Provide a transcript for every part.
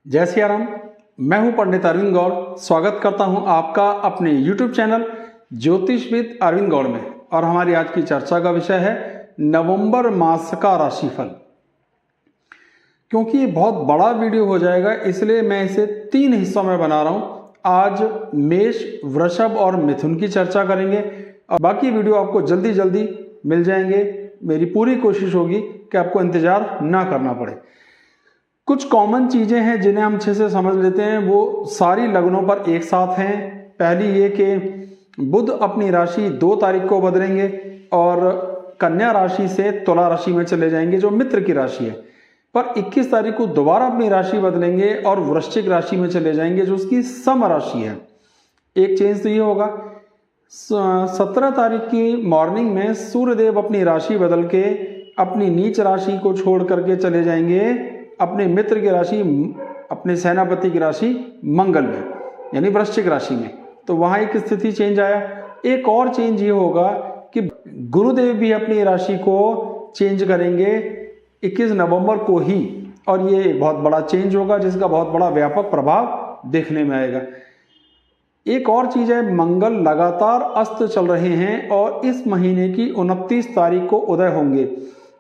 जय सिया राम। मैं हूं पंडित अरविंद गौड़। स्वागत करता हूं आपका अपने YouTube चैनल ज्योतिष विद अरविंद गौड़ में। और हमारी आज की चर्चा का विषय है नवंबर मास का राशिफल। क्योंकि ये बहुत बड़ा वीडियो हो जाएगा इसलिए मैं इसे 3 हिस्सों में बना रहा हूं। आज मेष, वृषभ और मिथुन की चर्चा करेंगे और बाकी वीडियो आपको जल्दी जल्दी मिल जाएंगे। मेरी पूरी कोशिश होगी कि आपको इंतजार ना करना पड़े। कुछ कॉमन चीजें हैं जिन्हें हम अच्छे से समझ लेते हैं, वो सारी लग्नों पर एक साथ हैं। पहली ये कि बुध अपनी राशि 2 तारीख को बदलेंगे और कन्या राशि से तुला राशि में चले जाएंगे जो मित्र की राशि है। पर 21 तारीख को दोबारा अपनी राशि बदलेंगे और वृश्चिक राशि में चले जाएंगे जो उसकी सम राशि है। एक चेंज तो ये होगा। 17 तारीख की मॉर्निंग में सूर्यदेव अपनी राशि बदल के अपनी नीच राशि को छोड़ करके चले जाएंगे अपने मित्र की राशि, अपने सेनापति की राशि मंगल में, यानी वृश्चिक राशि में। तो वहां एक स्थिति चेंज आया। एक और चेंज ये होगा कि गुरुदेव भी अपनी राशि को चेंज करेंगे 21 नवंबर को ही, और ये बहुत बड़ा चेंज होगा जिसका बहुत बड़ा व्यापक प्रभाव देखने में आएगा। एक और चीज है, मंगल लगातार अस्त चल रहे हैं और इस महीने की 29 तारीख को उदय होंगे,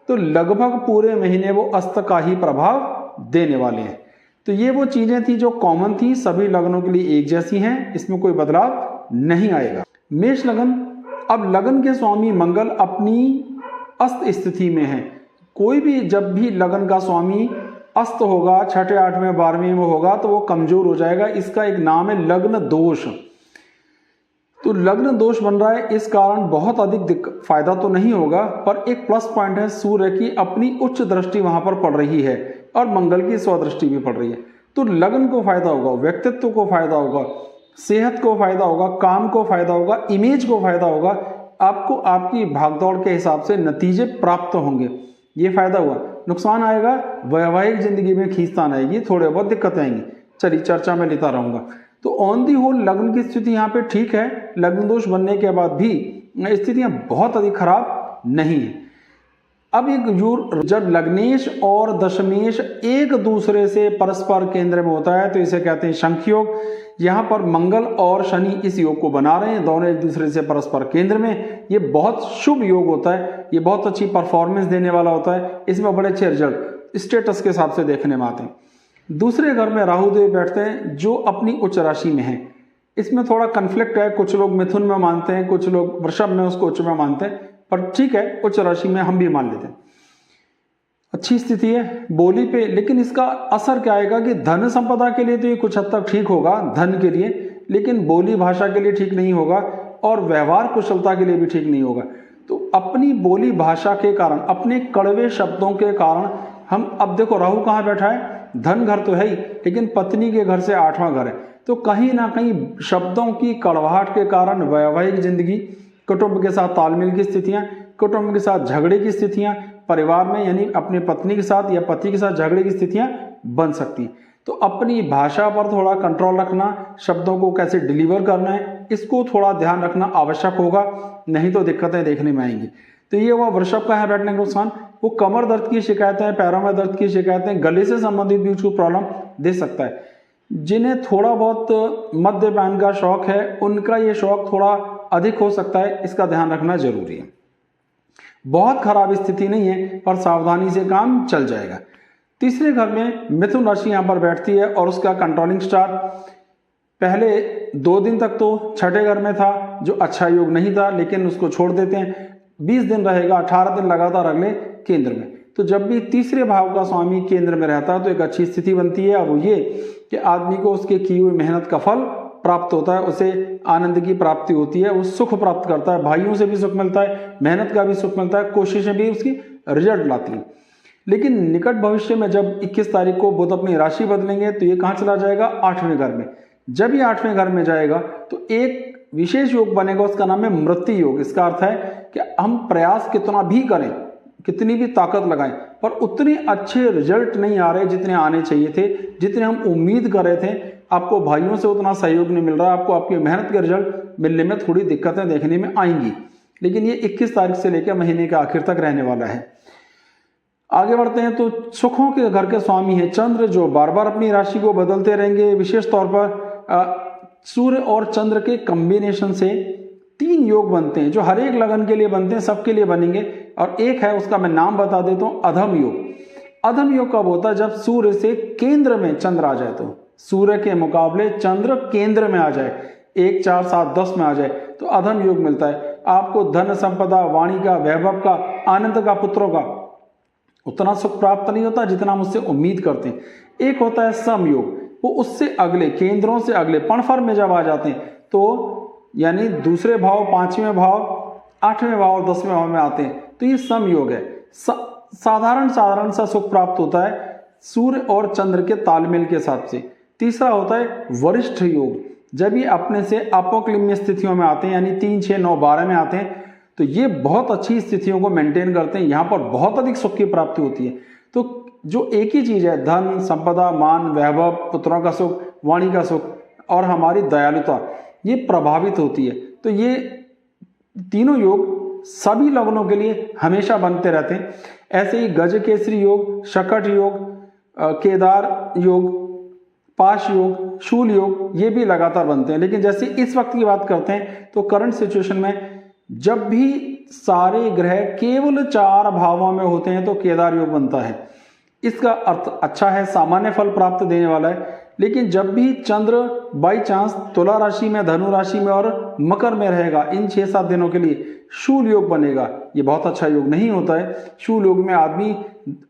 तो लगभग पूरे महीने वो अस्त का ही प्रभाव देने वाले हैं। तो ये वो चीजें थी जो कॉमन थी, सभी लग्नों के लिए एक जैसी हैं, इसमें कोई बदलाव नहीं आएगा। मेष लगन, अब लगन के स्वामी मंगल अपनी अस्त स्थिति में है। कोई भी जब भी लगन का स्वामी अस्त होगा, 6ठे 8वें 12वें में होगा तो वो कमजोर हो जाएगा। इसका एक नाम है लग्न दोष। तो लग्न दोष बन रहा है, इस कारण बहुत अधिक फायदा तो नहीं होगा, पर एक प्लस पॉइंट है, सूर्य की अपनी उच्च दृष्टि वहां पर पड़ रही है और मंगल की स्वदृष्टि भी पड़ रही है। तो लगन को फायदा होगा, व्यक्तित्व को फायदा होगा, सेहत को फायदा होगा, काम को फायदा होगा, इमेज को फायदा होगा। आपको आपकी भागदौड़ के हिसाब से नतीजे प्राप्त होंगे, ये फायदा हुआ। नुकसान आएगा, वैवाहिक जिंदगी में खींचतान आएगी, थोड़े बहुत दिक्कतें आएंगी। चलिए चर्चा में लेता रहूंगा। तो ऑन दी होल लग्न की स्थिति यहाँ पे ठीक है। लग्न दोष बनने के बाद भी स्थितियां बहुत अधिक खराब नहीं है। अब एक जब लग्नेश और दशमेश एक दूसरे से परस्पर केंद्र में होता है तो इसे कहते हैं शंख योग। यहाँ पर मंगल और शनि इस योग को बना रहे हैं, दोनों एक दूसरे से परस्पर केंद्र में। ये बहुत शुभ योग होता है, ये बहुत अच्छी परफॉर्मेंस देने वाला होता है। इसमें बड़े अच्छे रिजल्ट स्टेटस के हिसाब से देखने में आते हैं। दूसरे घर में राहुदेव बैठते हैं जो अपनी उच्च राशि में है। इसमें थोड़ा कन्फ्लिक्ट है, कुछ लोग मिथुन में मानते हैं, कुछ लोग वृषभ में उसको उच्च में मानते हैं, पर ठीक है, उच्च राशि में हम भी मान लेते हैं। अच्छी स्थिति है बोली पे, लेकिन इसका असर क्या आएगा कि धन संपदा के लिए तो ये कुछ हद तक ठीक होगा, धन के लिए, लेकिन बोली भाषा के लिए ठीक नहीं होगा और व्यवहार कुशलता के लिए भी ठीक नहीं होगा। तो अपनी बोली भाषा के कारण, अपने कड़वे शब्दों के कारण हम, अब देखो राहु कहाँ बैठा है, धन घर तो है ही, लेकिन पत्नी के घर से 8वां घर है। तो कहीं ना कहीं शब्दों की कड़वाहट के कारण वैवाहिक जिंदगी, कुटुंब के साथ तालमेल की स्थितियां, कुटुंब के साथ झगड़े की स्थितियां, परिवार में यानी अपनी पत्नी के साथ या पति के साथ झगड़े की स्थितियां बन सकती हैं। तो अपनी भाषा पर थोड़ा कंट्रोल रखना, शब्दों को कैसे डिलीवर करना है, इसको थोड़ा ध्यान रखना आवश्यक होगा, नहीं तो दिक्कतें देखने में आएंगी। तो ये हुआ वृषभ का है बैठने का नुकसान। वो कमर दर्द की शिकायतें, पैरों में दर्द की शिकायतें, गले से संबंधित भी उसको प्रॉब्लम दे सकता है। जिन्हें थोड़ा बहुत मद्यपान का शौक है उनका ये शौक थोड़ा अधिक हो सकता है, इसका ध्यान रखना जरूरी है। बहुत खराब स्थिति नहीं है, पर सावधानी से काम चल जाएगा। तीसरे घर में मिथुन राशि यहाँ पर बैठती है और उसका कंट्रोलिंग स्टार पहले 2 दिन तक तो 6ठे घर में था जो अच्छा योग नहीं था, लेकिन उसको छोड़ देते हैं। 20 दिन रहेगा, 18 दिन लगातार अगले केंद्र में। तो जब भी तीसरे भाव का स्वामी केंद्र में रहता है तो एक अच्छी स्थिति बनती है। और वो ये कि आदमी को उसके की हुई मेहनत का फल प्राप्त होता है, उसे आनंद की प्राप्ति होती है, वो सुख प्राप्त करता है, भाइयों से भी सुख मिलता है, मेहनत का भी सुख मिलता है, कोशिशें भी उसकी रिजल्ट लाती हैं। लेकिन निकट भविष्य में जब 21 तारीख को बुध अपनी राशि बदलेंगे तो ये कहाँ चला जाएगा, 8वें घर में। जब ये 8वें घर में जाएगा तो एक विशेष योग बनेगा, उसका नाम है मृत्यु योग। इसका अर्थ है कि हम प्रयास कितना भी करें, कितनी भी ताकत लगाएं, पर उतने अच्छे रिजल्ट नहीं आ रहे जितने आने चाहिए थे, जितने हम उम्मीद कर रहे थे। आपको भाइयों से उतना सहयोग नहीं मिल रहा, आपको आपकी मेहनत के रिजल्ट मिलने में थोड़ी दिक्कतें देखने में आएंगी। लेकिन ये 21 तारीख से लेकर महीने के आखिर तक रहने वाला है। आगे बढ़ते हैं तो सुखों के घर के स्वामी है चंद्र, जो बार बार अपनी राशि को बदलते रहेंगे। विशेष तौर पर सूर्य और चंद्र के कॉम्बिनेशन से 3 योग बनते हैं जो हर एक लगन के लिए बनते हैं, सबके लिए बनेंगे। और एक है, उसका मैं नाम बता देता हूं, अधम योग। अधम योग कब होता है? जब सूर्य से केंद्र में चंद्र आ जाए, तो सूर्य के मुकाबले चंद्र केंद्र में आ जाए, 1, 4, 7, 10 में आ जाए, तो अधम योग मिलता है। आपको धन संपदा, वाणी का, वैभव का, आनंद का, पुत्रों का उतना सुख प्राप्त नहीं होता जितना हम उससे उम्मीद करते हैं। एक होता है सम योग, वो उससे अगले, केंद्रों से अगले पणफर में जब आ जाते हैं, तो यानी दूसरे भाव, 5वें भाव, 8वें भाव और 10वें भाव में आते हैं, तो ये सम योग है। साधारण सा सुख प्राप्त होता है सूर्य और चंद्र के तालमेल के हिसाब से। तीसरा होता है वरिष्ठ योग, जब ये अपने से अपोक्लिम्य स्थितियों में आते हैं, यानी 3, 6, 9, 12 में आते हैं, तो ये बहुत अच्छी स्थितियों को मेंटेन करते हैं। यहाँ पर बहुत अधिक सुख की प्राप्ति होती है। तो जो एक ही चीज है, धन संपदा, मान, वैभव, पुत्रों का सुख, वाणी का सुख और हमारी दयालुता, ये प्रभावित होती है। तो ये तीनों योग सभी लग्नों के लिए हमेशा बनते रहते हैं। ऐसे ही गज केसरी योग, शकट योग, केदार योग, पाश योग, शूल योग, ये भी लगातार बनते हैं। लेकिन जैसे इस वक्त की बात करते हैं तो करंट सिचुएशन में जब भी सारे ग्रह केवल 4 भावों में होते हैं तो केदार योग बनता है। इसका अर्थ अच्छा है, सामान्य फल प्राप्त देने वाला है। लेकिन जब भी चंद्र बाई चांस तुला राशि में, धनु राशि में और मकर में रहेगा, इन 6-7 दिनों के लिए शूल योग बनेगा। ये बहुत अच्छा योग नहीं होता है। शूल योग में आदमी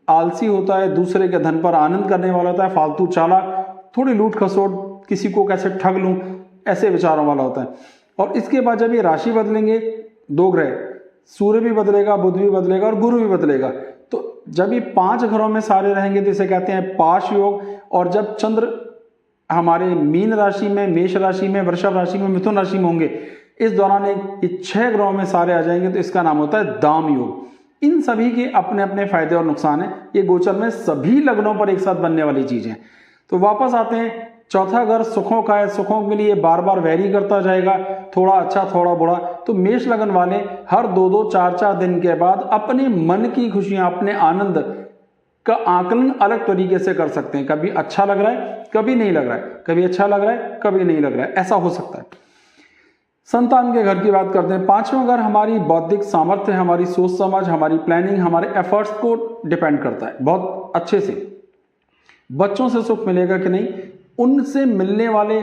आलसी होता है, दूसरे के धन पर आनंद करने वाला होता है, फालतू चालाक, थोड़ी लूट खसोट, किसी को कैसे ठग लूं, ऐसे विचारों वाला होता है। और इसके बाद जब ये राशि बदलेंगे, 2 ग्रह, सूर्य भी बदलेगा, बुध भी बदलेगा और गुरु भी बदलेगा, तो जब ये 5 घरों में सारे रहेंगे तो इसे कहते हैं पाश योग। और जब चंद्र हमारे मीन राशि में, मेष राशि में, वृषभ राशि में, मिथुन राशि में होंगे, इस दौरान ये 6 ग्रहों में सारे आ जाएंगे, तो इसका नाम होता है दाम योग। इन सभी के अपने अपने फायदे और नुकसान है। ये गोचर में सभी लग्नों पर एक साथ बनने वाली चीज है। तो वापस आते हैं, चौथा घर सुखों का है। सुखों के लिए बार बार वैरी करता जाएगा, थोड़ा अच्छा थोड़ा बुरा। तो मेष लगन वाले हर 2-2, 4-4 दिन के बाद अपने मन की खुशियां, अपने आनंद का आकलन अलग तरीके से कर सकते हैं। कभी अच्छा लग रहा है, कभी नहीं लग रहा है, कभी अच्छा लग रहा है, कभी नहीं लग रहा है, ऐसा हो सकता है। संतान के घर की बात करते हैं। 5वां घर हमारी बौद्धिक सामर्थ्य, हमारी सोच समझ, हमारी प्लानिंग, हमारे एफर्ट्स को डिपेंड करता है बहुत अच्छे से। बच्चों से सुख मिलेगा कि नहीं, उनसे मिलने वाले,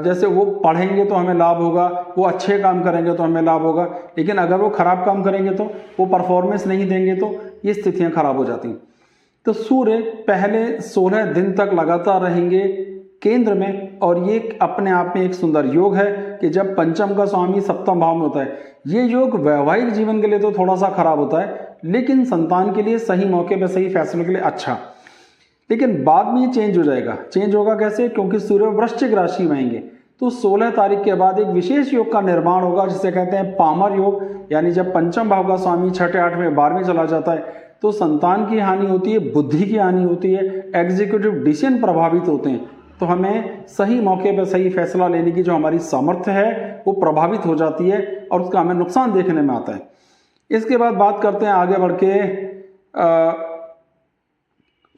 जैसे वो पढ़ेंगे तो हमें लाभ होगा, वो अच्छे काम करेंगे तो हमें लाभ होगा। लेकिन अगर वो खराब काम करेंगे तो, वो परफॉर्मेंस नहीं देंगे तो ये स्थितियां खराब हो जाती हैं। तो सूर्य पहले 16 दिन तक लगातार रहेंगे केंद्र में, और ये अपने आप में एक सुंदर योग है कि जब पंचम का स्वामी सप्तम भाव में होता है, ये योग वैवाहिक जीवन के लिए तो थोड़ा सा खराब होता है, लेकिन संतान के लिए सही मौके पर सही फैसलों के लिए अच्छा। लेकिन बाद में ये चेंज हो जाएगा। चेंज होगा कैसे? क्योंकि सूर्य वृश्चिक राशि में आएंगे, तो 16 तारीख के बाद एक विशेष योग का निर्माण होगा जिसे कहते हैं पामर योग। यानी जब पंचम भाव का स्वामी 6, 8, 12 चला जाता है तो संतान की हानि होती है, बुद्धि की हानि होती है, एग्जीक्यूटिव डिसीजन प्रभावित होते हैं। तो हमें सही मौके पर सही फैसला लेने की जो हमारी सामर्थ्य है वो प्रभावित हो जाती है और उसका हमें नुकसान देखने में आता है। इसके बाद बात करते हैं आगे बढ़ के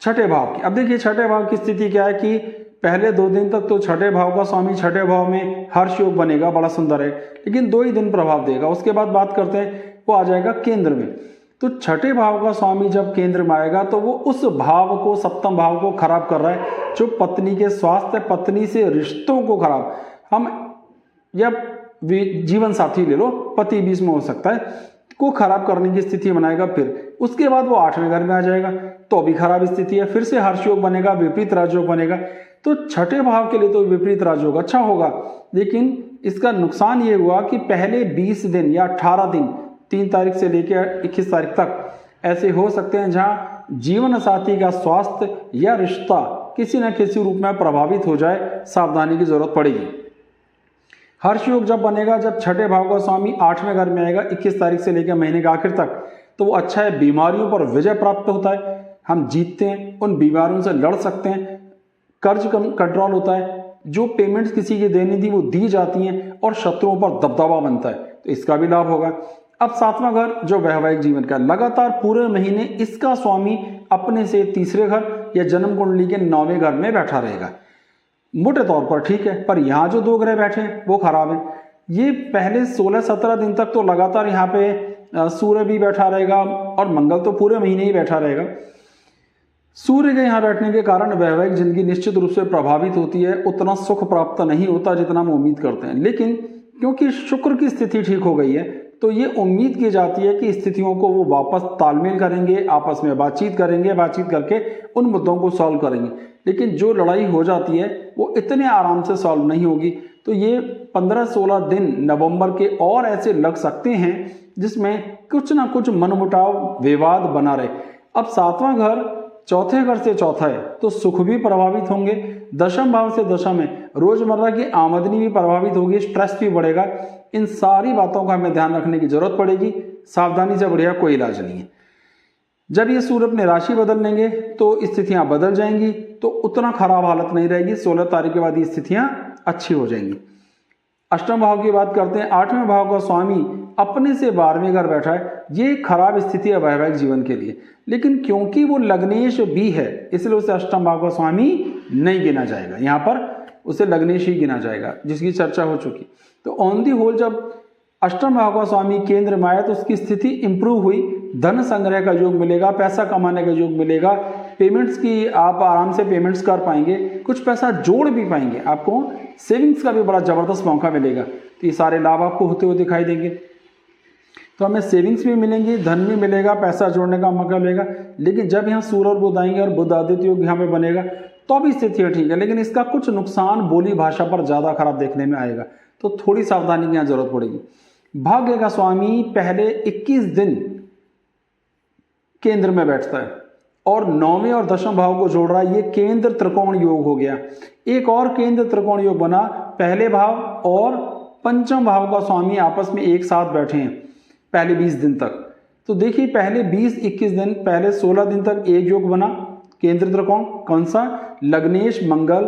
6ठे भाव की। अब देखिए 6ठे भाव की स्थिति क्या है कि पहले 2 दिन तक तो 6ठे भाव का स्वामी 6ठे भाव में हर्ष योग बनेगा, बड़ा सुंदर है, लेकिन 2 ही दिन प्रभाव देगा। उसके बाद बात करते हैं, वो आ जाएगा केंद्र में। तो 6ठे भाव का स्वामी जब केंद्र में आएगा तो वो उस भाव को, सप्तम भाव को खराब कर रहा है, जो पत्नी के स्वास्थ्य, पत्नी से रिश्तों को खराब, हम या जीवन साथी ले लो, पति बीच में हो सकता है, को खराब करने की स्थिति बनाएगा। फिर उसके बाद वो 8वें घर में आ जाएगा तो भी खराब स्थिति है, फिर से हर्ष योग बनेगा, विपरीत राजयोग बनेगा। तो 6ठे भाव के लिए तो विपरीत राजयोग अच्छा होगा, लेकिन इसका नुकसान ये हुआ कि पहले 20 दिन या 18 दिन, 3 तारीख से लेकर 21 तारीख तक ऐसे हो सकते हैं जहां जीवन साथी का स्वास्थ्य या रिश्ता किसी न किसी रूप में प्रभावित हो जाए, सावधानी की जरूरत पड़ेगी। हर्ष योग जब बनेगा, जब 6ठे भाव का स्वामी 8वें घर में आएगा 21 तारीख से लेकर महीने के आखिर तक, तो वो अच्छा है, बीमारियों पर विजय प्राप्त होता है, हम जीतते हैं, उन बीमारियों से लड़ सकते हैं, कर्ज कंट्रोल होता है, जो पेमेंट्स किसी की देनी थी वो दी जाती हैं और शत्रुओं पर दबदबा बनता है, तो इसका भी लाभ होगा। अब 7वां घर जो वैवाहिक जीवन का, लगातार पूरे महीने इसका स्वामी अपने से तीसरे घर या जन्म कुंडली के 9वें घर में बैठा रहेगा। मोटे तौर पर ठीक है, पर यहाँ जो 2 ग्रह बैठे हैं वो खराब है। ये पहले 16-17 दिन तक तो लगातार यहाँ पे सूर्य भी बैठा रहेगा और मंगल तो पूरे महीने ही बैठा रहेगा। सूर्य के यहाँ बैठने के कारण वैवाहिक जिंदगी निश्चित रूप से प्रभावित होती है, उतना सुख प्राप्त नहीं होता जितना हम उम्मीद करते हैं। लेकिन क्योंकि शुक्र की स्थिति ठीक हो गई है तो ये उम्मीद की जाती है कि स्थितियों को वो वापस तालमेल करेंगे, आपस में बातचीत करेंगे, बातचीत करके उन मुद्दों को सॉल्व करेंगे। लेकिन जो लड़ाई हो जाती है वो इतने आराम से सॉल्व नहीं होगी। तो ये 15-16 दिन नवंबर के और ऐसे लग सकते हैं जिसमें कुछ ना कुछ मनमुटाव, विवाद बना रहे। अब 7वां घर चौथे घर से चौथा है तो सुख भी प्रभावित होंगे, दशम भाव से दशम है, रोजमर्रा की आमदनी भी प्रभावित होगी, स्ट्रेस भी बढ़ेगा। इन सारी बातों का हमें ध्यान रखने की जरूरत पड़ेगी। सावधानी से बढ़िया कोई इलाज नहीं है। जब ये सूर्य अपने राशि बदल लेंगे तो स्थितियां बदल जाएंगी, तो उतना खराब हालत नहीं रहेगी। 16 तारीख के बाद ये स्थितियां अच्छी हो जाएंगी। अष्टम भाव की बात करते हैं। 8वें भाव का स्वामी अपने से 12वें घर बैठा है। ये खराब स्थिति है वैवाहिक जीवन के लिए, लेकिन क्योंकि वो लग्नेश भी है इसलिए उसे अष्टम भाव का स्वामी नहीं गिना जाएगा। यहाँ पर उसे लग्नेश ही गिना जाएगा, जिसकी चर्चा हो चुकी। तो ऑन दी होल जब अष्टम भाव का स्वामी केंद्र में आया तो उसकी स्थिति इंप्रूव हुई, धन संग्रह का योग मिलेगा, पैसा कमाने का योग मिलेगा, पेमेंट्स की आप आराम से पेमेंट्स कर पाएंगे, कुछ पैसा जोड़ भी पाएंगे, आपको सेविंग्स का भी बड़ा जबरदस्त मौका मिलेगा। तो ये सारे लाभ आपको होते हुए दिखाई देंगे। तो हमें सेविंग्स भी मिलेंगी, धन भी मिलेगा, पैसा जोड़ने का मौका मिलेगा। लेकिन जब यहाँ सूर्य और बुध आएंगे और बुध आदित्य योग यहाँ पे बनेगा तो भी स्थिति ठीक है, लेकिन इसका कुछ नुकसान बोली भाषा पर ज्यादा खराब देखने में आएगा। तो थोड़ी सावधानी की यहाँ जरूरत पड़ेगी। भाग्य का स्वामी पहले 21 दिन केंद्र में बैठता है और 9वें और 10वें भाव को जोड़ रहा है। ये केंद्र त्रिकोण योग हो गया। एक और केंद्र त्रिकोण योग बना, पहले भाव और पंचम भाव का स्वामी आपस में एक साथ बैठे हैं पहले 20 दिन तक। तो देखिए पहले 20-21 दिन, पहले 16 दिन तक एक योग बना केंद्र त्रिकोण, कौन सा? लग्नेश मंगल,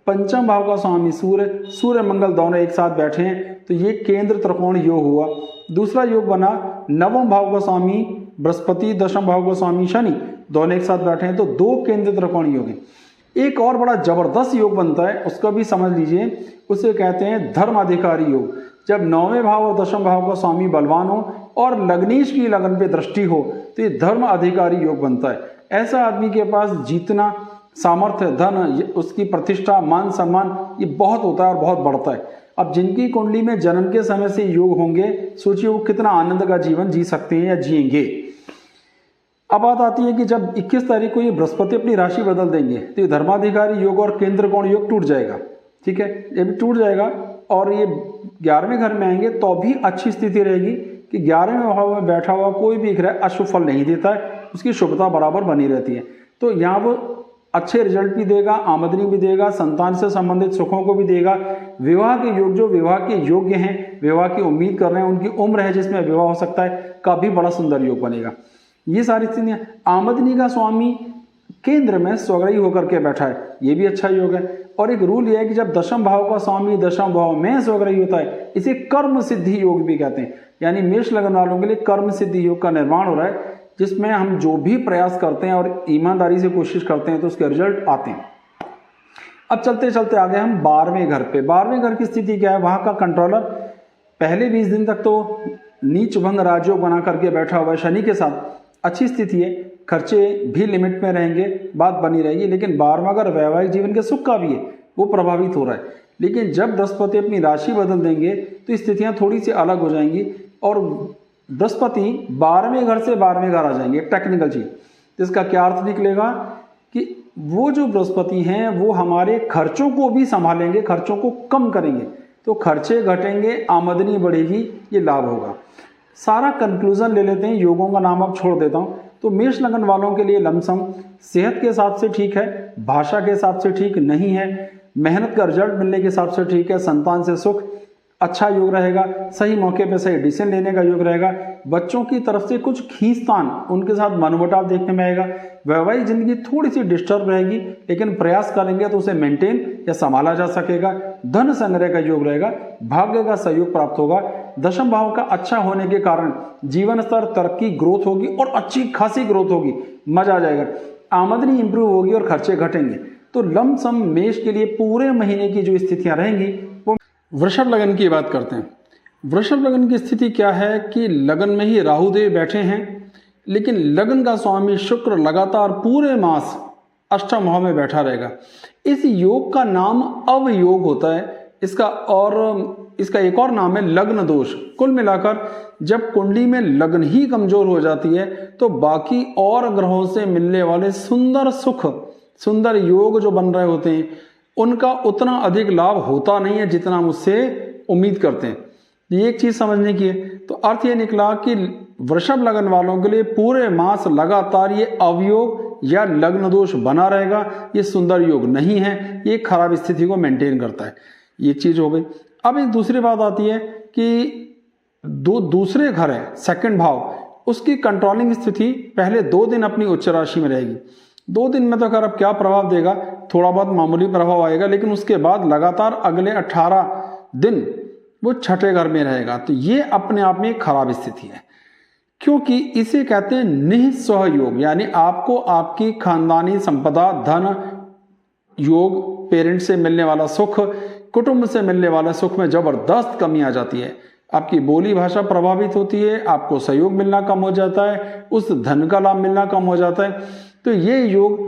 पंचम भाव का स्वामी सूर्य, सूर्य मंगल दोनों एक साथ बैठे हैं, तो ये केंद्र त्रिकोण योग हुआ। दूसरा योग बना नवम भाव का स्वामी बृहस्पति, दशम भाव का स्वामी शनि, दोनों एक साथ बैठे हैं, तो 2 केंद्र त्रिकोण योग है। एक और बड़ा जबरदस्त योग बनता है, उसका भी समझ लीजिए, उसे कहते हैं धर्माधिकारी योग। जब 9वें भाव और 10वें भाव का स्वामी बलवान हो और लग्नेश की लगन पे दृष्टि हो तो ये धर्म अधिकारी योग बनता है। ऐसा आदमी के पास जीतना, सामर्थ्य, धन, उसकी प्रतिष्ठा, मान सम्मान ये बहुत होता है और बहुत बढ़ता है। अब जिनकी कुंडली में जन्म के समय से योग होंगे, सोचिए वो कितना आनंद का जीवन जी सकते हैं या जिएंगे। अब बात आती है कि जब 21 तारीख को ये बृहस्पति अपनी राशि बदल देंगे तो ये धर्माधिकारी योग और केंद्र कोण योग टूट जाएगा। ठीक है, ये भी टूट जाएगा और ये 11वें घर में आएंगे तो भी अच्छी स्थिति रहेगी कि 11वें भाव में बैठा हुआ कोई भी ग्रह अशुभ फल नहीं देता है, उसकी शुभता बराबर बनी रहती है। तो यहाँ वो अच्छे रिजल्ट भी देगा, आमदनी भी देगा, संतान से संबंधित सुखों को भी देगा। विवाह के योग, जो विवाह के योग्य हैं, विवाह की उम्मीद कर रहे हैं, उनकी उम्र है जिसमें विवाह हो सकता है, का भी बड़ा सुंदर योग बनेगा। ये सारी स्थितियां। आमदनी का स्वामी केंद्र में स्वग्रही होकर के बैठा है, ये भी अच्छा योग है। और एक रूल यह है कि जब दशम भाव का स्वामी दशम भाव में स्वग्रही होता है, इसे कर्म सिद्धि योग भी कहते हैं। यानी मेष लगन वालों के लिए कर्म सिद्धि योग का निर्माण हो रहा है, जिसमें हम जो भी प्रयास करते हैं और ईमानदारी से कोशिश करते हैं तो उसके रिजल्ट आते हैं। अब चलते चलते आगे हम 12वें घर पे। 12वें घर की स्थिति क्या है? वहां का कंट्रोलर पहले 20 दिन तक तो नीच भंग राजयोग बना करके बैठा हुआ है शनि के साथ, अच्छी स्थिति है, खर्चे भी लिमिट में रहेंगे, बात बनी रहेगी। लेकिन 12वां घर वैवाहिक जीवन के सुख का भी है, वो प्रभावित हो रहा है। लेकिन जब बृहस्पति अपनी राशि बदल देंगे तो स्थितियां थोड़ी सी अलग हो जाएंगी और बृहस्पति 12वें घर से 12वें घर आ जाएंगे। टेक्निकल चीज, जिसका क्या अर्थ निकलेगा कि वो जो बृहस्पति हैं वो हमारे खर्चों को भी संभालेंगे, खर्चों को कम करेंगे, तो खर्चे घटेंगे, आमदनी बढ़ेगी, ये लाभ होगा। सारा कंक्लूजन ले लेते हैं, योगों का नाम अब छोड़ देता हूं। तो मेष लगन वालों के लिए लमसम सेहत के हिसाब से ठीक है, भाषा के हिसाब से ठीक नहीं है, मेहनत का रिजल्ट मिलने के हिसाब से ठीक है, संतान से सुख अच्छा योग रहेगा, सही मौके पे सही डिसीजन लेने का योग रहेगा। बच्चों की तरफ से कुछ खींचतान, उनके साथ मनमुटाव देखने में आएगा। वैवाहिक जिंदगी थोड़ी सी डिस्टर्ब रहेगी, लेकिन प्रयास करेंगे तो उसे मेंटेन या संभाला जा सकेगा। धन संग्रह का योग रहेगा, भाग्य का सहयोग प्राप्त होगा। दशम भाव का अच्छा होने के कारण जीवन स्तर, तरक्की, ग्रोथ होगी और अच्छी खासी ग्रोथ होगी, मजा आ जाएगा। आमदनी इंप्रूव होगी और खर्चे घटेंगे। तो लमसम मेष के लिए पूरे महीने की जो स्थितियां रहेंगी वो। वृषभ लगन की बात करते हैं। वृषभ लगन की स्थिति क्या है कि लगन में ही राहुदेव बैठे हैं, लेकिन लगन का स्वामी शुक्र लगातार पूरे मास अष्टम भाव में बैठा रहेगा। इस योग का नाम अवयोग होता है, इसका एक और नाम है लग्न दोष। कुल मिलाकर जब कुंडली में लगन ही कमजोर हो जाती है तो बाकी और ग्रहों से मिलने वाले सुंदर सुख, सुंदर योग जो बन रहे होते हैं उनका उतना अधिक लाभ होता नहीं है जितना हम उससे उम्मीद करते हैं। ये एक चीज समझने की है। तो अर्थ ये निकला कि वृषभ लगन वालों के लिए पूरे मास लगातार ये अवयोग या लग्न दोष बना रहेगा। ये सुंदर योग नहीं है, ये खराब स्थिति को मेंटेन करता है। ये चीज हो गई। अब एक दूसरी बात आती है कि दूसरे घर है सेकंड भाव, उसकी कंट्रोलिंग स्थिति पहले 2 दिन अपनी उच्च राशि में रहेगी। 2 दिन में तो खैर अब क्या प्रभाव देगा, थोड़ा बहुत मामूली प्रभाव आएगा, लेकिन उसके बाद लगातार अगले 18 दिन वो छठे घर में रहेगा। तो ये अपने आप में एक खराब स्थिति है, क्योंकि इसे कहते हैं निःस्व योग, यानी आपको आपकी खानदानी संपदा, धन योग, पेरेंट से मिलने वाला सुख, कुटुंब से मिलने वाला सुख में जबरदस्त कमी आ जाती है। आपकी बोली भाषा प्रभावित होती है, आपको सहयोग मिलना कम हो जाता है, उस धन का लाभ मिलना कम हो जाता है। तो ये योग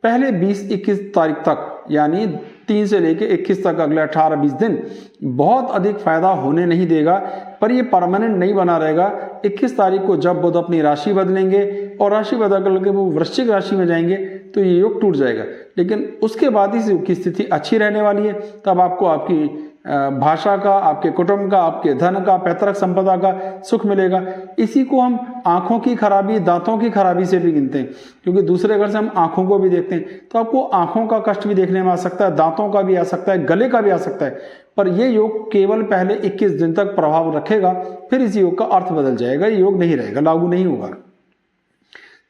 पहले 20-21 तारीख तक, यानी 3 से लेके 21 तक, अगले 18-20 दिन बहुत अधिक फायदा होने नहीं देगा, पर ये परमानेंट नहीं बना रहेगा। 21 तारीख को जब बुध अपनी राशि बदलेंगे और राशि बदल करके वो वृश्चिक राशि में जाएंगे तो ये योग टूट जाएगा। लेकिन उसके बाद इस योग की स्थिति अच्छी रहने वाली है। तब आपको आपकी भाषा का, आपके कुटुंब का, आपके धन का, पैतृक संपदा का सुख मिलेगा। इसी को हम आंखों की खराबी, दांतों की खराबी से भी गिनते हैं, क्योंकि दूसरे घर से हम आंखों को भी देखते हैं। तो आपको आंखों का कष्ट भी देखने में आ सकता है, दांतों का भी आ सकता है, गले का भी आ सकता है। पर यह योग केवल पहले 21 दिन तक प्रभाव रखेगा, फिर इस योग का अर्थ बदल जाएगा, ये योग नहीं रहेगा, लागू नहीं होगा।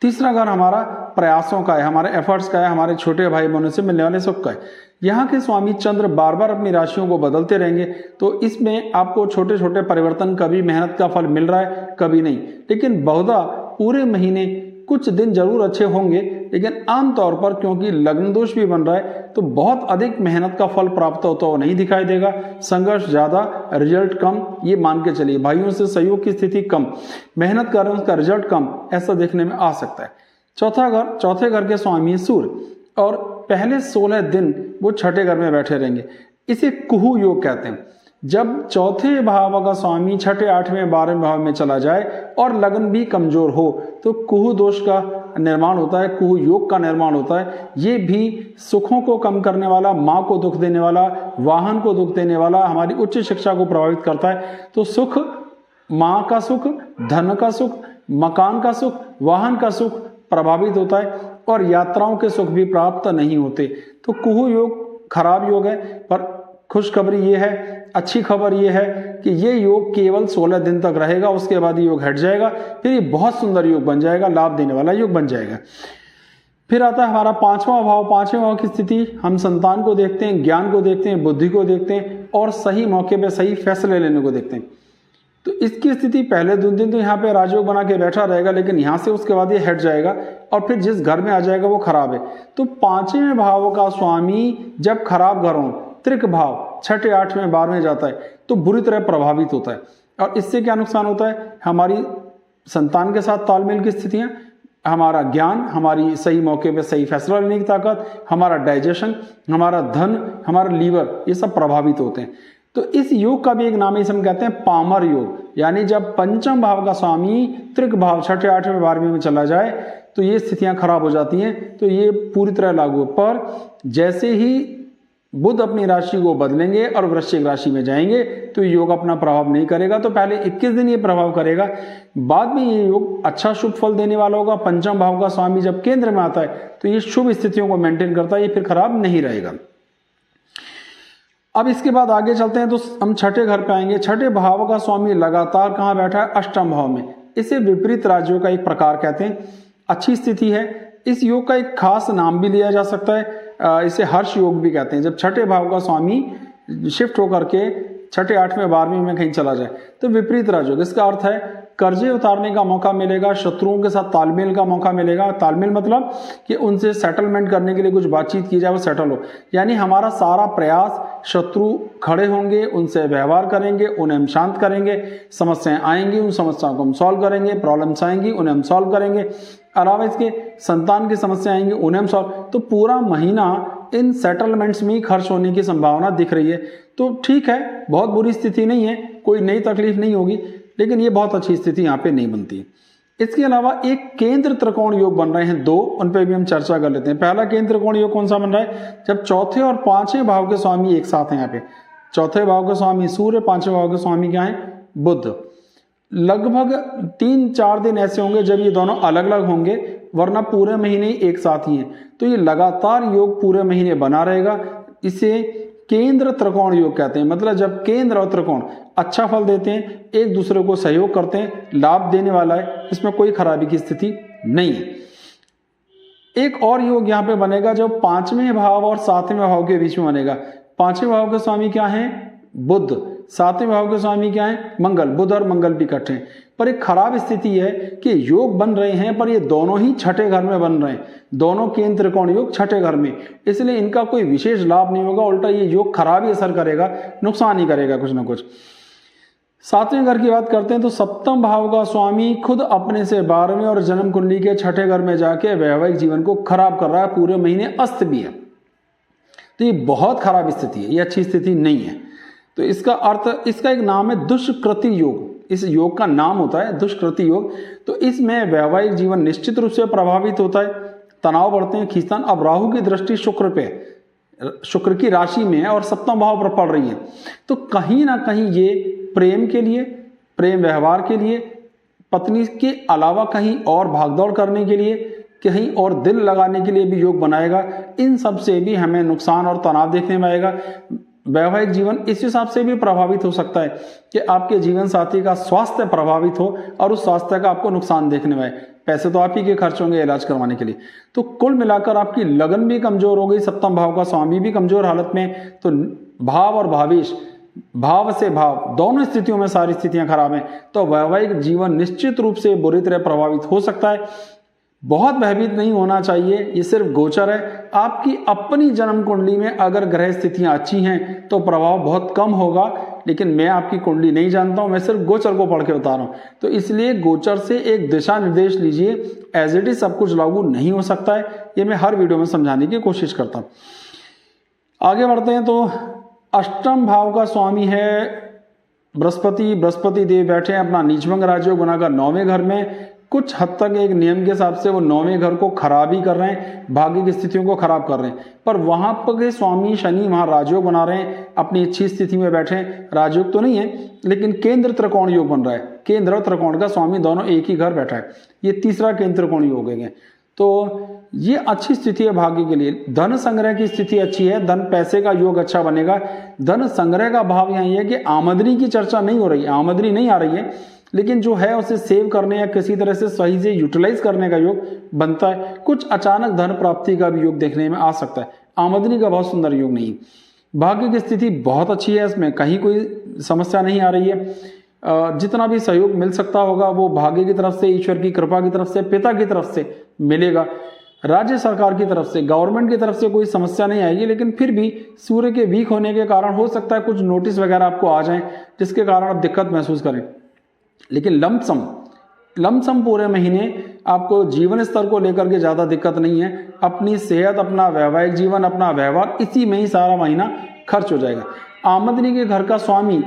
तीसरा घर हमारा प्रयासों का है, हमारे एफर्ट्स का है, हमारे छोटे भाई बहनों से मिलने वाले सुख का है। यहाँ के स्वामी चंद्र बार बार अपनी राशियों को बदलते रहेंगे, तो इसमें आपको छोटे छोटे परिवर्तन, कभी मेहनत का फल मिल रहा है, कभी नहीं, लेकिन बहुधा पूरे महीने कुछ दिन जरूर अच्छे होंगे। लेकिन आमतौर पर क्योंकि लग्न दोष भी बन रहा है तो बहुत अधिक मेहनत का फल प्राप्त होता हुआ नहीं दिखाई देगा। संघर्ष ज्यादा, रिजल्ट कम, ये मान के चलिए। भाइयों से सहयोग की स्थिति कम, मेहनत कर रहे हैं उसका रिजल्ट कम, ऐसा देखने में आ सकता है। चौथे घर के स्वामी सूर्य, और पहले 16 दिन वो छठे घर में बैठे रहेंगे। इसे कुहू योग कहते हैं। जब चौथे भाव का स्वामी छठे, 8वें, 12वें भाव में चला जाए और लगन भी कमजोर हो तो कुहू दोष का निर्माण होता है, कुहू योग का निर्माण होता है। ये भी सुखों को कम करने वाला, माँ को दुख देने वाला, वाहन को दुख देने वाला, हमारी उच्च शिक्षा को प्रभावित करता है। तो सुख, माँ का सुख, धन का सुख, मकान का सुख, वाहन का सुख प्रभावित होता है और यात्राओं के सुख भी प्राप्त नहीं होते। तो कुहू योग खराब योग है। पर खुशखबरी ये है, अच्छी खबर ये है कि ये योग केवल 16 दिन तक रहेगा, उसके बाद ये योग हट जाएगा, फिर ये बहुत सुंदर योग बन जाएगा, लाभ देने वाला योग बन जाएगा। फिर आता है हमारा 5वां भाव। 5वें भाव की स्थिति हम संतान को देखते हैं, ज्ञान को देखते हैं, बुद्धि को देखते हैं और सही मौके पे सही फैसले लेने को देखते हैं। तो इसकी स्थिति पहले 2 दिन तो यहाँ पे राजयोग बना के बैठा रहेगा, लेकिन यहाँ से उसके बाद ये हट जाएगा और फिर जिस घर में आ जाएगा वो खराब है। तो 5वें भाव का स्वामी जब खराब घर हो, त्रिक भाव, छठे, 8वें, 12वें जाता है तो बुरी तरह प्रभावित होता है। और इससे क्या नुकसान होता है, हमारी संतान के साथ तालमेल की स्थितियां, हमारा ज्ञान, हमारी सही मौके पे सही फैसला लेने की ताकत, हमारा डाइजेशन, हमारा धन, हमारा लीवर, ये सब प्रभावित होते हैं। तो इस योग का भी एक नाम है, इसे हम कहते हैं पामर योग। यानी जब पंचम भाव का स्वामी त्रिक भाव, छठे, 8वें, 12वें में चला जाए तो ये स्थितियां खराब हो जाती हैं। तो ये पूरी तरह लागू। पर जैसे ही बुध अपनी राशि को बदलेंगे और वृश्चिक राशि में जाएंगे तो योग अपना प्रभाव नहीं करेगा। तो पहले 21 दिन ये प्रभाव करेगा, बाद में ये योग अच्छा शुभ फल देने वाला होगा। पंचम भाव का स्वामी जब केंद्र में आता है तो ये शुभ स्थितियों को मेंटेन करता है, ये फिर खराब नहीं रहेगा। अब इसके बाद आगे चलते हैं तो हम छठे घर पे आएंगे। छठे भाव का स्वामी लगातार कहाँ बैठा है, अष्टम भाव में। इसे विपरीत राज्यों का एक प्रकार कहते हैं। अच्छी स्थिति है। इस योग का एक खास नाम भी लिया जा सकता है, इसे हर्ष योग भी कहते हैं। जब छठे भाव का स्वामी शिफ्ट होकर के छठे, आठवें, 12वें में कहीं चला जाए तो विपरीत राजयोग। इसका अर्थ है कर्जे उतारने का मौका मिलेगा, शत्रुओं के साथ तालमेल का मौका मिलेगा। तालमेल मतलब कि उनसे सेटलमेंट करने के लिए कुछ बातचीत की जाए, वो सेटल हो। यानी हमारा सारा प्रयास, शत्रु खड़े होंगे, उनसे व्यवहार करेंगे, उन्हें हम शांत करेंगे, समस्याएं आएंगी, उन समस्याओं को हम सॉल्व करेंगे, प्रॉब्लम्स आएंगी, उन्हें हम सॉल्व करेंगे। अलावा इसके संतान की समस्या आएंगी, उन्हें हम सॉल्व। तो पूरा महीना इन सेटलमेंट्स में ही खर्च होने की संभावना दिख रही है। तो ठीक है, बहुत बुरी स्थिति नहीं है, कोई नई तकलीफ नहीं होगी, लेकिन ये बहुत अच्छी स्थिति यहाँ पे नहीं बनती है। इसके अलावा एक केंद्र त्रिकोण योग बन रहे हैं 2, उन पे भी हम चर्चा कर लेते हैं। पहला केंद्र त्रिकोण योग कौन सा बन रहा है? जब चौथे और पांचवें भाव के स्वामी एक साथ हैं। यहाँ पे चौथे भाव के स्वामी सूर्य, पांचवें भाव के स्वामी क्या है? बुध। लगभग 3-4 दिन ऐसे होंगे जब ये दोनों अलग अलग होंगे, वरना पूरे महीने एक साथ ही हैं। तो ये लगातार योग पूरे महीने बना रहेगा। इसे केंद्र त्रिकोण योग कहते हैं। मतलब जब केंद्र और त्रिकोण अच्छा फल देते हैं, एक दूसरे को सहयोग करते हैं, लाभ देने वाला है, इसमें कोई खराबी की स्थिति नहीं है। एक और योग यहाँ पे बनेगा जो 5वें भाव और 7वें भाव के बीच में बनेगा। 5वें भाव के स्वामी क्या है? बुध। 7वें भाव के स्वामी क्या है? मंगल। बुध और मंगल भी इकट्ठे हैं। पर एक खराब स्थिति है कि योग बन रहे हैं, पर ये दोनों ही छठे घर में बन रहे हैं। दोनों केंद्र त्रिकोण योग छठे घर में, इसलिए इनका कोई विशेष लाभ नहीं होगा, उल्टा ये योग खराब ही असर करेगा, नुकसान ही करेगा कुछ ना कुछ। 7वें घर की बात करते हैं तो सप्तम भाव का स्वामी खुद अपने से 12वें और जन्म कुंडली के छठे घर में जाके वैवाहिक जीवन को खराब कर रहा है, पूरे महीने अस्त भी है। तो ये बहुत खराब स्थिति है, ये अच्छी स्थिति नहीं है। तो इसका अर्थ, इसका एक नाम है दुष्कृति योग। इस योग का नाम होता है दुष्कृति योग। तो इसमें वैवाहिक जीवन निश्चित रूप से प्रभावित होता है, तनाव बढ़ते हैं, खींचतान। अब राहु की दृष्टि शुक्र पे, शुक्र की राशि में है और सप्तम भाव पर पड़ रही है, तो कहीं ना कहीं ये प्रेम के लिए, प्रेम व्यवहार के लिए, पत्नी के अलावा कहीं और भागदौड़ करने के लिए, कहीं और दिल लगाने के लिए भी योग बनाएगा। इन सब से भी हमें नुकसान और तनाव देखने में आएगा। वैवाहिक जीवन इस हिसाब से भी प्रभावित हो सकता है कि आपके जीवन साथी का स्वास्थ्य प्रभावित हो और उस स्वास्थ्य का आपको नुकसान देखने में आए। पैसे तो आप ही के खर्च होंगे इलाज करवाने के लिए। तो कुल मिलाकर आपकी लगन भी कमजोर हो गई, सप्तम भाव का स्वामी भी कमजोर हालत में। तो भाव और भावेश, भाव से भाव, दोनों स्थितियों में सारी स्थितियां खराब हैं। तो वैवाहिक जीवन निश्चित रूप से बुरी तरह प्रभावित हो सकता है। बहुत भयभीत नहीं होना चाहिए, ये सिर्फ गोचर है। आपकी अपनी जन्म कुंडली में अगर ग्रह स्थितियां अच्छी हैं तो प्रभाव बहुत कम होगा, लेकिन मैं आपकी कुंडली नहीं जानता हूं, मैं सिर्फ गोचर को पढ़ के बता रहा हूं। तो इसलिए गोचर से एक दिशा निर्देश लीजिए, एज इट इज सब कुछ लागू नहीं हो सकता है, ये मैं हर वीडियो में समझाने की कोशिश करता हूं। आगे बढ़ते हैं। तो अष्टम भाव का स्वामी है बृहस्पति। बृहस्पति देव बैठे हैं अपना नीचभंग राजयोग बनाकर 9वें घर में। कुछ हद तक एक नियम के हिसाब से वो 9वें घर को खराब ही कर रहे हैं, भाग्य की स्थितियों को खराब कर रहे हैं। पर वहां पर के स्वामी शनि वहां राजयोग बना रहे हैं, अपनी अच्छी स्थिति में बैठे हैं। राजयोग तो नहीं है, लेकिन केंद्र त्रिकोण योग बन रहा है। केंद्र और त्रिकोण का स्वामी दोनों एक ही घर बैठा है। ये तीसरा केंद्र त्रिकोण योग है। तो ये अच्छी स्थिति है भाग्य के लिए। धन संग्रह की स्थिति अच्छी है, धन पैसे का योग अच्छा बनेगा। धन संग्रह का भाव यही है कि आमदनी की चर्चा नहीं हो रही, आमदनी नहीं आ रही है, लेकिन जो है उसे सेव करने या किसी तरह से सही से यूटिलाइज करने का योग बनता है। कुछ अचानक धन प्राप्ति का भी योग देखने में आ सकता है। आमदनी का बहुत सुंदर योग नहीं। भाग्य की स्थिति बहुत अच्छी है, इसमें कहीं कोई समस्या नहीं आ रही है। जितना भी सहयोग मिल सकता होगा वो भाग्य की तरफ से, ईश्वर की कृपा की तरफ से, पिता की तरफ से मिलेगा। राज्य सरकार की तरफ से, गवर्नमेंट की तरफ से कोई समस्या नहीं आएगी, लेकिन फिर भी सूर्य के वीक होने के कारण हो सकता है कुछ नोटिस वगैरह आपको आ जाएं, जिसके कारण आप दिक्कत महसूस करें। लेकिन लमसम पूरे महीने आपको जीवन स्तर को लेकर के ज्यादा दिक्कत नहीं है। अपनी सेहत, अपना वैवाहिक जीवन, अपना व्यवहार, इसी में ही सारा महीना खर्च हो जाएगा। आमदनी के घर का स्वामी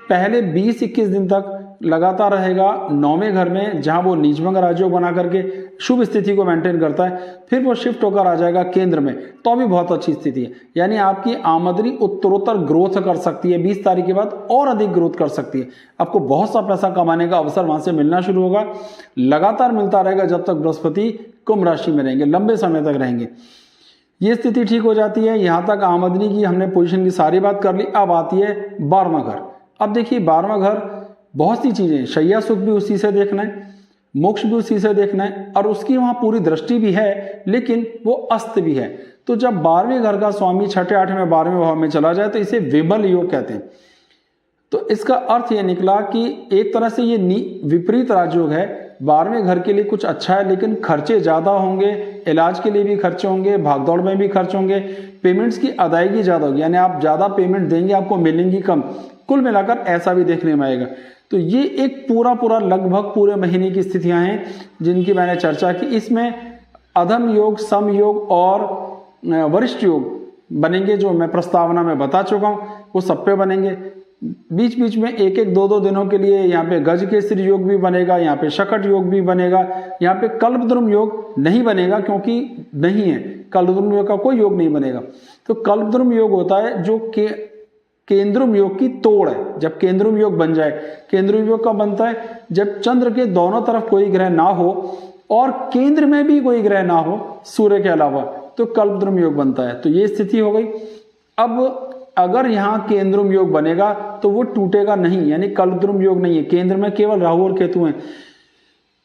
पहले 20-21 दिन तक लगातार रहेगा 9वें घर में, जहां वो नीचभंग राजयोग बना करके शुभ स्थिति को मेंटेन करता है। फिर वो शिफ्ट होकर आ जाएगा केंद्र में, तो भी बहुत अच्छी स्थिति है। यानी आपकी आमदनी उत्तरोत्तर ग्रोथ कर सकती है, 20 तारीख के बाद और अधिक ग्रोथ कर सकती है। आपको बहुत सा पैसा कमाने का अवसर वहां से मिलना शुरू होगा, लगातार मिलता रहेगा जब तक बृहस्पति कुंभ राशि में रहेंगे, लंबे समय तक रहेंगे। ये स्थिति ठीक हो जाती है। यहां तक आमदनी की हमने पोजीशन की सारी बात कर ली। अब आती है 12वां घर। अब देखिए 12वां घर बहुत सी चीजें, शैया सुख भी उसी से देखना है, मोक्ष भी उसी से देखना है, और उसकी वहां पूरी दृष्टि भी है, लेकिन वो अस्त भी है। तो जब 12वें घर का स्वामी छठे, 8वें, 12वें भाव में चला जाए तो इसे विबल योग कहते हैं। तो इसका अर्थ ये निकला कि एक तरह से ये विपरीत राजयोग है। 12वें घर के लिए कुछ अच्छा है, लेकिन खर्चे ज़्यादा होंगे, इलाज के लिए भी खर्चे होंगे, भागदौड़ में भी खर्च होंगे, पेमेंट्स की अदायगी ज़्यादा होगी, यानी आप ज़्यादा पेमेंट देंगे, आपको मिलेंगी कम। कुल मिलाकर ऐसा भी देखने में आएगा। तो ये एक पूरा लगभग पूरे महीने की स्थितियाँ हैं जिनकी मैंने चर्चा की। इसमें अधम योग, सम योग और वरिष्ठ योग बनेंगे, जो मैं प्रस्तावना में बता चुका हूँ, वो सब पे बनेंगे। बीच बीच में एक एक 2-2 दिनों के लिए यहाँ पे गज केसरी योग भी बनेगा, यहाँ पे शकट योग भी बनेगा, यहाँ पे कल्पद्रुम योग नहीं बनेगा क्योंकि नहीं है, कल्पद्रुम योग का कोई योग नहीं बनेगा। तो कल्पद्रुम योग होता है जो केंद्रुम योग की तोड़ है। जब केंद्रुम योग बन जाए, केंद्रुम योग कब बनता है? जब चंद्र के दोनों तरफ कोई ग्रह ना हो और केंद्र में भी कोई ग्रह ना हो सूर्य के अलावा, तो कल्पद्रुम योग बनता है। तो ये स्थिति हो गई। अब अगर यहाँ केंद्रुम योग बनेगा तो वो टूटेगा नहीं, यानी कल्पद्रुम योग नहीं है। केंद्र में केवल राहु और केतु हैं।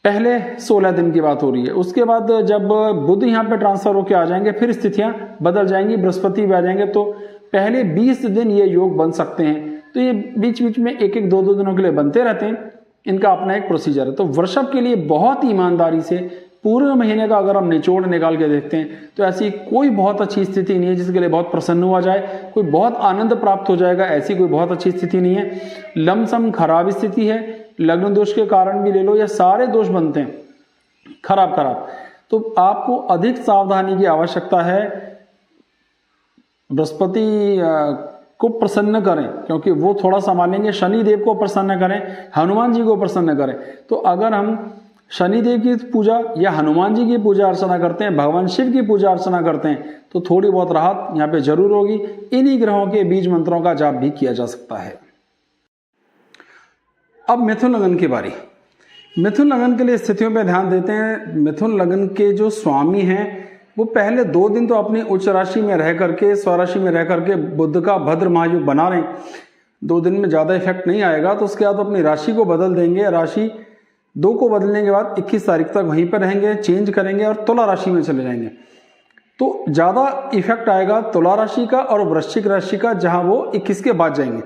पहले 16 दिन की बात हो रही है। उसके बाद जब बुध यहाँ पे ट्रांसफर होकर आ जाएंगे, फिर स्थितियां बदल जाएंगी, बृहस्पति भी आ जाएंगे, तो पहले 20 दिन ये योग बन सकते हैं। तो ये बीच बीच में एक एक 2-2 दिनों के लिए बनते रहते हैं, इनका अपना एक प्रोसीजर है। तो वृषभ के लिए बहुत ही ईमानदारी से पूरे महीने का अगर हम निचोड़ निकाल के देखते हैं तो ऐसी कोई बहुत अच्छी स्थिति नहीं है जिसके लिए बहुत प्रसन्न हुआ जाए, कोई बहुत आनंद प्राप्त हो जाएगा, ऐसी कोई बहुत अच्छी स्थिति नहीं है। लमसम खराब स्थिति है। लग्न दोष के कारण भी ले लो, या सारे दोष बनते हैं खराब। तो आपको अधिक सावधानी की आवश्यकता है। बृहस्पति को प्रसन्न करें क्योंकि वो थोड़ा संभालेंगे, शनि देव को प्रसन्न करें, हनुमान जी को प्रसन्न करें। तो अगर हम शनि देव की पूजा या हनुमान जी की पूजा अर्चना करते हैं, भगवान शिव की पूजा अर्चना करते हैं, तो थोड़ी बहुत राहत यहाँ पे जरूर होगी। इन्हीं ग्रहों के बीज मंत्रों का जाप भी किया जा सकता है। अब मिथुन लगन की बारी। मिथुन लगन के लिए स्थितियों पे ध्यान देते हैं। मिथुन लगन के जो स्वामी हैं वो पहले 2 दिन तो अपनी उच्च राशि में रह करके, स्वराशि में रह करके बुध का भद्र महायोग बना रहे हैं। 2 दिन में ज़्यादा इफेक्ट नहीं आएगा, तो उसके बाद अपनी राशि को बदल देंगे। राशि 2 को बदलने के बाद 21 तारीख तक वहीं पर रहेंगे, चेंज करेंगे और तुला राशि में चले जाएंगे। तो ज़्यादा इफेक्ट आएगा तुला राशि का और वृश्चिक राशि का, जहां वो 21 के बाद जाएंगे।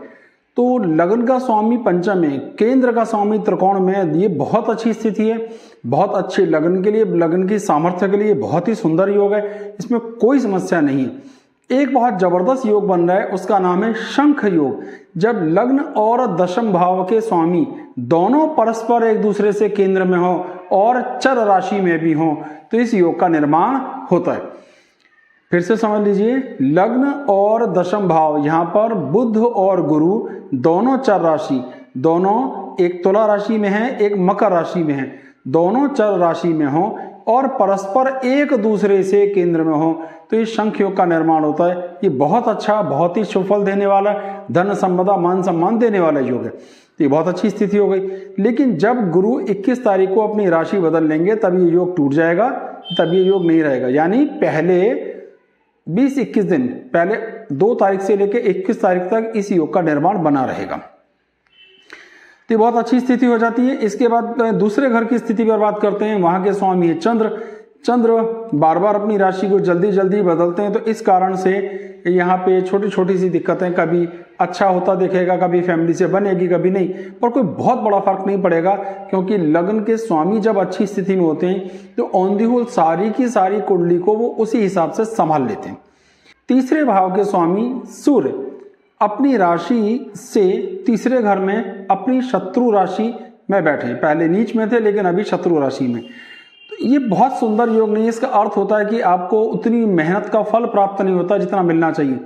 तो लगन का स्वामी पंचम में, केंद्र का स्वामी त्रिकोण में, ये बहुत अच्छी स्थिति है। बहुत अच्छे लगन के लिए, लगन की सामर्थ्य के लिए बहुत ही सुंदर योग है, इसमें कोई समस्या नहीं है। एक बहुत जबरदस्त योग बन रहा है, उसका नाम है शंख योग। जब लग्न और दशम भाव के स्वामी दोनों परस्पर एक दूसरे से केंद्र में हो और चर राशि में भी हो, तो इस योग का निर्माण होता है। फिर से समझ लीजिए, लग्न और दशम भाव, यहां पर बुध और गुरु दोनों चर राशि, दोनों एक तुला राशि में है, एक मकर राशि में है, दोनों चर राशि में हो और परस्पर एक दूसरे से केंद्र में हो, तो इस शंख योग का निर्माण होता है। ये बहुत अच्छा, बहुत ही शुभ फल देने वाला, धन संपदा मान सम्मान देने वाला योग है। तो ये बहुत अच्छी स्थिति हो गई। लेकिन जब गुरु 21 तारीख को अपनी राशि बदल लेंगे तब ये योग टूट जाएगा, तब ये योग नहीं रहेगा। यानी पहले 20-21 दिन, पहले 2 तारीख से लेकर 21 तारीख तक इस योग का निर्माण बना रहेगा। तो बहुत अच्छी स्थिति हो जाती है। इसके बाद दूसरे घर की स्थिति पर बात करते हैं। वहां के स्वामी है चंद्र। चंद्र बार बार अपनी राशि को जल्दी जल्दी बदलते हैं, तो इस कारण से यहाँ पे छोटी छोटी सी दिक्कतें, कभी अच्छा होता दिखेगा, कभी फैमिली से बनेगी, कभी नहीं, पर कोई बहुत बड़ा फर्क नहीं पड़ेगा, क्योंकि लग्न के स्वामी जब अच्छी स्थिति में होते हैं तो ऑन दी होल सारी की सारी कुंडली को वो उसी हिसाब से संभाल लेते हैं। तीसरे भाव के स्वामी सूर्य अपनी राशि से तीसरे घर में अपनी शत्रु राशि में बैठे। पहले नीच में थे लेकिन अभी शत्रु राशि में। तो ये बहुत सुंदर योग नहीं है। इसका अर्थ होता है कि आपको उतनी मेहनत का फल प्राप्त नहीं होता जितना मिलना चाहिए,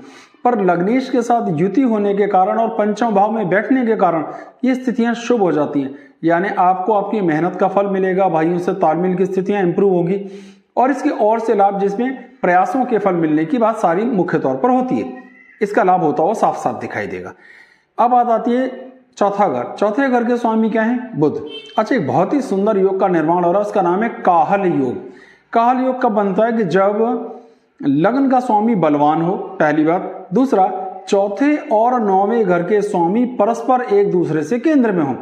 पर लग्नेश के साथ युति होने के कारण और पंचम भाव में बैठने के कारण ये स्थितियां शुभ हो जाती हैं। यानी आपको आपकी मेहनत का फल मिलेगा, भाइयों से तालमेल की स्थितियां इंप्रूव होगी, और इसके और से लाभ जिसमें प्रयासों के फल मिलने की बात सारी मुख्य तौर पर होती है, इसका लाभ होता हुआ साफ साफ दिखाई देगा। अब बात आती है चौथा घर। चौथे घर के स्वामी क्या है? बुध। अच्छा, एक बहुत ही सुंदर योग का निर्माण हो रहा है, उसका नाम है काहल योग। काहल योग कब बनता है? कि जब लग्न का स्वामी बलवान हो, पहली बात। दूसरा, चौथे और 9वें घर के स्वामी परस्पर एक दूसरे से केंद्र में हो।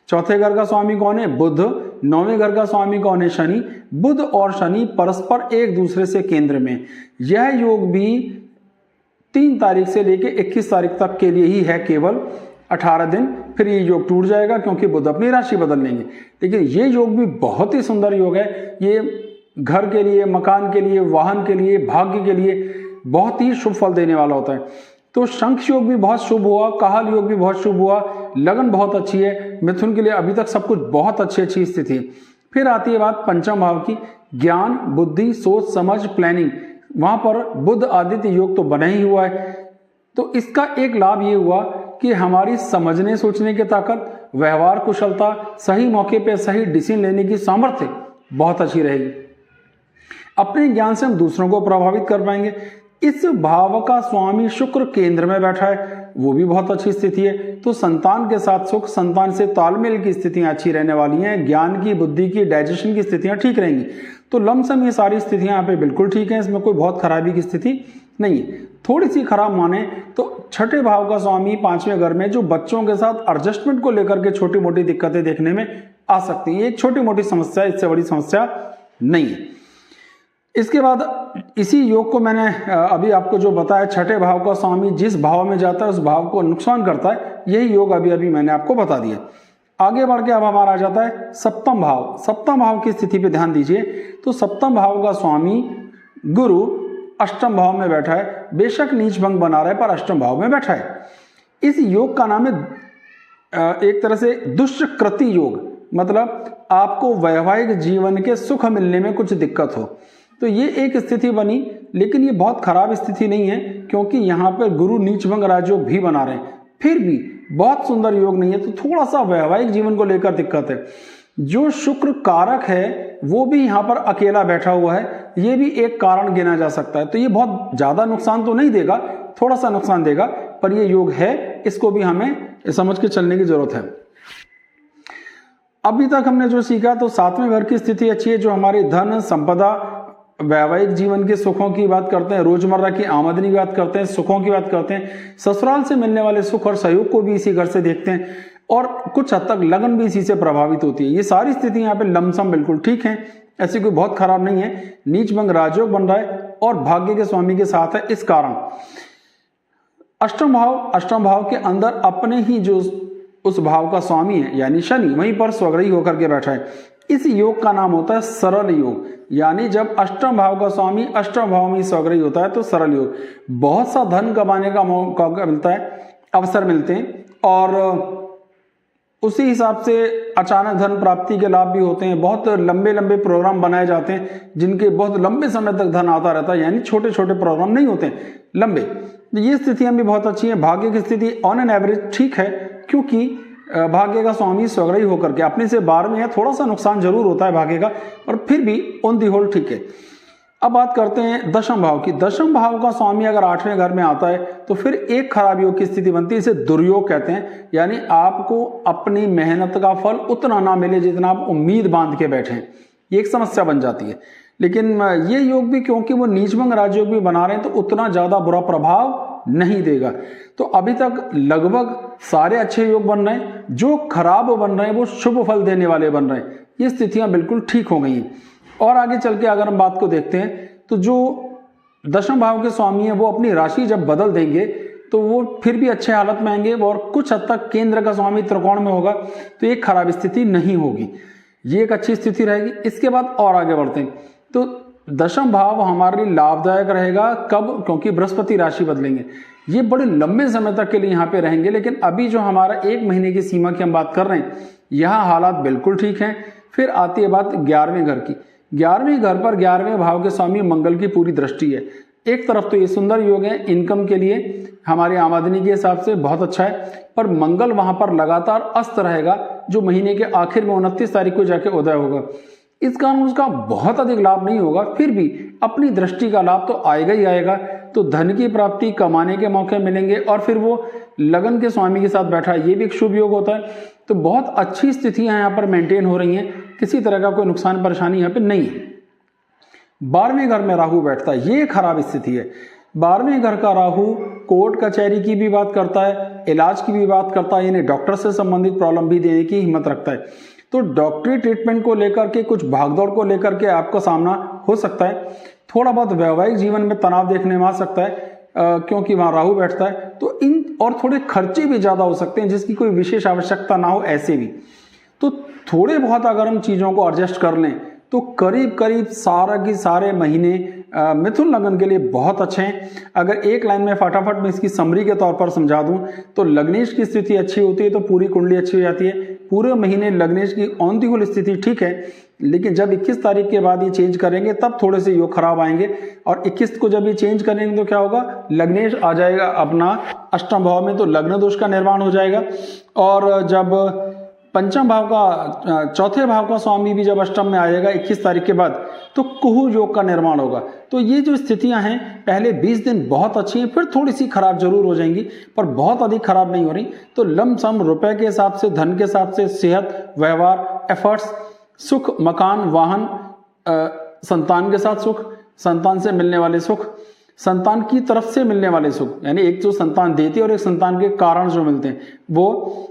चौथे घर का स्वामी कौन है? बुध। 9वें घर का स्वामी कौन है? शनि। बुध और शनि परस्पर एक दूसरे से केंद्र में। यह योग भी 3 तारीख से लेकर 21 तारीख तक के लिए ही है केवल। 18 दिन, फिर ये योग टूट जाएगा क्योंकि बुध अपनी राशि बदल लेंगे। लेकिन ये योग भी बहुत ही सुंदर योग है। ये घर के लिए, मकान के लिए, वाहन के लिए, भाग्य के लिए बहुत ही शुभ फल देने वाला होता है। तो शंख योग भी बहुत शुभ हुआ, काहल योग भी बहुत शुभ हुआ, लगन बहुत अच्छी है। मिथुन के लिए अभी तक सब कुछ बहुत अच्छी स्थिति है। फिर आती है बात पंचम भाव की, ज्ञान, बुद्धि, सोच समझ, प्लानिंग। वहां पर बुध आदित्य योग तो बना ही हुआ है। तो इसका एक लाभ ये हुआ कि हमारी समझने सोचने की ताकत, व्यवहार कुशलता, सही मौके पे सही डिसीजन लेने की सामर्थ्य बहुत अच्छी रहेगी। अपने ज्ञान से हम दूसरों को प्रभावित कर पाएंगे। इस भाव का स्वामी शुक्र केंद्र में बैठा है, वो भी बहुत अच्छी स्थिति है। तो संतान के साथ सुख, संतान से तालमेल की स्थितियां अच्छी रहने वाली हैं। ज्ञान की, बुद्धि की, डाइजेशन की स्थितियां ठीक रहेंगी। तो लमसम ये सारी स्थितियां यहाँ पे बिल्कुल ठीक हैं, इसमें कोई बहुत खराबी की स्थिति नहीं है। थोड़ी सी खराब माने तो छठे भाव का स्वामी 5वें घर में, जो बच्चों के साथ एडजस्टमेंट को लेकर के छोटी मोटी दिक्कतें देखने में आ सकती है। एक छोटी मोटी समस्या, इससे बड़ी समस्या नहीं है। इसके बाद इसी योग को मैंने अभी आपको जो बताया, छठे भाव का स्वामी जिस भाव में जाता है उस भाव को नुकसान करता है, यही योग अभी मैंने आपको बता दिया। आगे बढ़ के अब हमारा आ जाता है सप्तम भाव। सप्तम भाव की स्थिति पे ध्यान दीजिए। तो सप्तम भाव का स्वामी गुरु अष्टम भाव में बैठा है, बेशक नीच भंग बना रहा है पर अष्टम भाव में बैठा है। इस योग का नाम है एक तरह से दुष्कृति योग, मतलब आपको वैवाहिक जीवन के सुख मिलने में कुछ दिक्कत हो, तो ये एक स्थिति बनी। लेकिन ये बहुत खराब स्थिति नहीं है, क्योंकि यहाँ पर गुरु नीच भंग राजयोग भी बना रहे हैं, फिर भी बहुत सुंदर योग नहीं है। तो थोड़ा सा वैवाहिक जीवन को लेकर दिक्कत है। जो शुक्र कारक है वो भी यहाँ पर अकेला बैठा हुआ है, ये भी एक कारण गिना जा सकता है। तो ये बहुत ज्यादा नुकसान तो नहीं देगा, थोड़ा सा नुकसान देगा, पर ये योग है, इसको भी हमें समझ के चलने की जरूरत है। अभी तक हमने जो सीखा, तो 7वें घर की स्थिति अच्छी है, जो हमारी धन संपदा, वैवाहिक जीवन के सुखों की बात करते हैं, रोजमर्रा की आमदनी की बात करते हैं, सुखों की बात करते हैं, ससुराल से मिलने वाले सुख और सहयोग को भी इसी घर से देखते हैं, और कुछ हद तक लगन भी इसी से प्रभावित होती है। ये सारी स्थिति यहाँ पे लमसम बिल्कुल ठीक है, ऐसी कोई बहुत खराब नहीं है। नीच भंग राजयोग बन रहा है और भाग्य के स्वामी के साथ है, इस कारण अष्टम भाव के अंदर अपने ही जो उस भाव का स्वामी है यानी शनि, वहीं पर स्वग्रही होकर के बैठा है। इस योग का नाम होता है सरल योग, यानी जब अष्टम भाव का स्वामी अष्टम भाव में स्वग्रही होता है तो सरल योग। बहुत सा धन कमाने का मौका मिलता है, अवसर मिलते हैं, और उसी हिसाब से अचानक धन प्राप्ति के लाभ भी होते हैं। बहुत लंबे लंबे प्रोग्राम बनाए जाते हैं जिनके बहुत लंबे समय तक धन आता रहता है, यानी छोटे छोटे प्रोग्राम नहीं होते हैं, लंबे। ये स्थितियां भी बहुत अच्छी हैं। भाग्य की स्थिति ऑन एन एवरेज ठीक है, क्योंकि भाग्य का स्वामी स्वग्रही होकर के अपने से 12 है, थोड़ा सा नुकसान जरूर होता है भाग्य का, पर फिर भी ऑन दी होल ठीक है। अब बात करते हैं दशम भाव की। दशम भाव का स्वामी अगर 8वें घर में आता है तो फिर एक खराब योग की स्थिति बनती है, इसे दुर्योग कहते हैं, यानी आपको अपनी मेहनत का फल उतना ना मिले जितना आप उम्मीद बांध के बैठे हैं, ये एक समस्या बन जाती है। लेकिन ये योग भी क्योंकि वो नीचभंग राजयोग भी बना रहे हैं तो उतना ज्यादा बुरा प्रभाव नहीं देगा। तो अभी तक लगभग सारे अच्छे योग बन रहे हैं, जो खराब बन रहे हैं वो शुभ फल देने वाले बन रहे हैं। ये स्थितियां बिल्कुल ठीक हो गई हैं। और आगे चल के अगर हम बात को देखते हैं तो जो दशम भाव के स्वामी है वो अपनी राशि जब बदल देंगे तो वो फिर भी अच्छे हालत में आएंगे, और कुछ हद तक केंद्र का स्वामी त्रिकोण में होगा तो एक खराब स्थिति नहीं होगी, ये एक अच्छी स्थिति रहेगी। इसके बाद और आगे बढ़ते हैं तो दशम भाव हमारे लिए लाभदायक रहेगा। कब? क्योंकि बृहस्पति राशि बदलेंगे, ये बड़े लंबे समय तक के लिए यहाँ पे रहेंगे। लेकिन अभी जो हमारा 1 महीने की सीमा की हम बात कर रहे हैं, यहाँ हालात बिल्कुल ठीक हैं। फिर आती है बात 11वें घर की। 11वें घर पर 11वें भाव के स्वामी मंगल की पूरी दृष्टि है। एक तरफ तो ये सुंदर योग है, इनकम के लिए हमारी आमदनी के हिसाब से बहुत अच्छा है, पर मंगल वहां पर लगातार अस्त रहेगा, जो महीने के आखिर में 29 तारीख को जाके उदय होगा। इस कारण उसका बहुत अधिक लाभ नहीं होगा, फिर भी अपनी दृष्टि का लाभ तो आएगा ही आएगा। तो धन की प्राप्ति, कमाने के मौके मिलेंगे, और फिर वो लगन के स्वामी के साथ बैठा है, ये भी एक शुभ योग होता है। तो बहुत अच्छी स्थितियां यहाँ पर मेंटेन हो रही हैं, किसी तरह का कोई नुकसान परेशानी यहाँ पे नहीं है। 12वें घर में राहु बैठता है, ये खराब स्थिति है। 12वें घर का राहु कोर्ट कचहरी की भी बात करता है, इलाज की भी बात करता है, यानी डॉक्टर से संबंधित प्रॉब्लम भी देने की हिम्मत रखता है। तो डॉक्टरी ट्रीटमेंट को लेकर के, कुछ भागदौड़ को लेकर के आपका सामना हो सकता है। थोड़ा बहुत वैवाहिक जीवन में तनाव देखने में आ सकता है, क्योंकि वहाँ राहु बैठता है। तो इन और थोड़े खर्चे भी ज़्यादा हो सकते हैं जिसकी कोई विशेष आवश्यकता ना हो ऐसे भी। तो थोड़े बहुत अगर हम चीज़ों को एडजस्ट कर लें तो करीब करीब सारे महीने मिथुन लग्न के लिए बहुत अच्छे हैं। अगर एक लाइन में फटाफट में इसकी समरी के तौर पर समझा दूं तो लग्नेश की स्थिति अच्छी होती है तो पूरी कुंडली अच्छी हो जाती है। पूरे महीने लग्नेश की ऑन दी होल स्थिति ठीक है, लेकिन जब 21 तारीख के बाद ये चेंज करेंगे तब थोड़े से योग खराब आएंगे। और 21 को जब ये चेंज करेंगे तो क्या होगा, लग्नेश आ जाएगा अपना अष्टम भाव में, तो लग्न दोष का निर्माण हो जाएगा। और जब पंचम भाव का, चौथे भाव का स्वामी भी जब अष्टम में आएगा 21 तारीख के बाद, तो कुहू योग का निर्माण होगा। तो ये जो स्थितियां हैं पहले 20 दिन बहुत अच्छी हैं, फिर थोड़ी सी खराब जरूर हो जाएंगी पर बहुत अधिक खराब नहीं हो रही। तो लमसम रुपए के हिसाब से, धन के हिसाब से, सेहत, व्यवहार, एफर्ट्स, सुख, मकान, वाहन, संतान के साथ सुख, संतान से मिलने वाले सुख, संतान की तरफ से मिलने वाले सुख, यानी एक जो संतान देती है और एक संतान के कारण जो मिलते हैं वो,